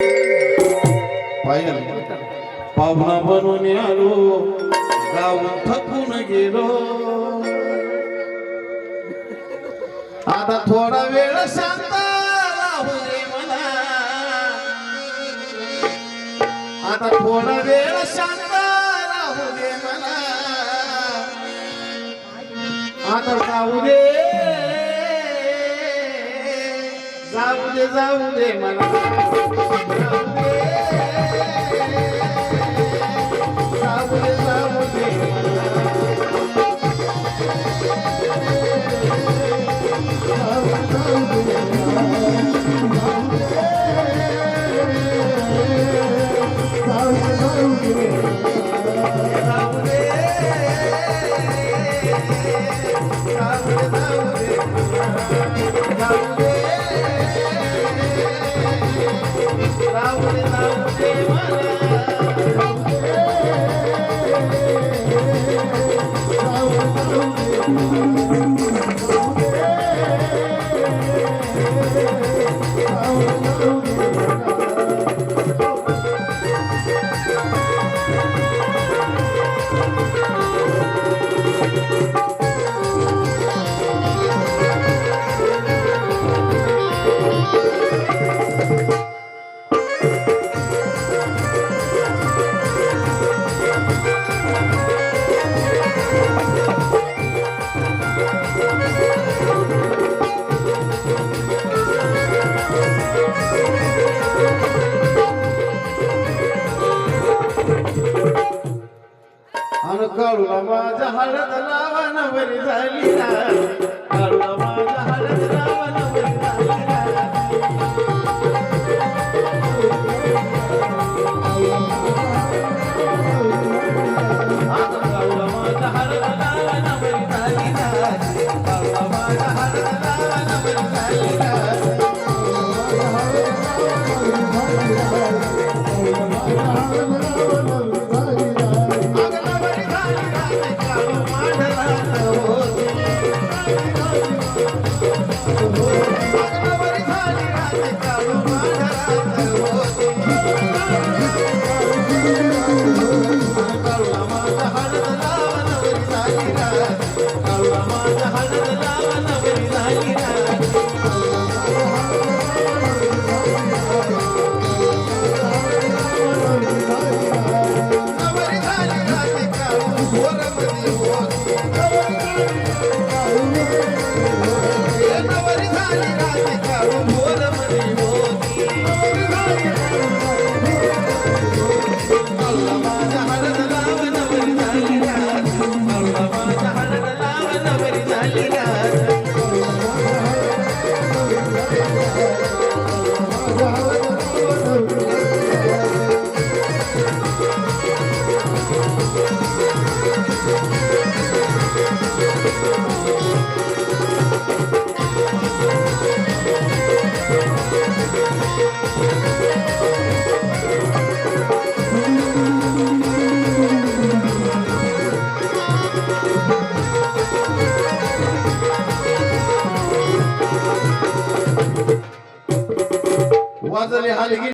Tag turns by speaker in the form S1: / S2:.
S1: पायल पाहुणा बनून आलो गाव थकून गेलो आता थोडा वेळ शांत राहू दे मला आता थोडा वेळ शांत राहू दे मला आता जाऊ दे जाऊ दे जाऊ दे मला जाऊ दे जाऊ दे काळूला माझ्या हळद लावा नवरी झाली काळूला माझ्या हळद लावा नवरी झाली आता काळूला माझ्या हळद लावा नवरी झाली काळूला माझ्या हळद लावा नवरी झाली वाजले हालगी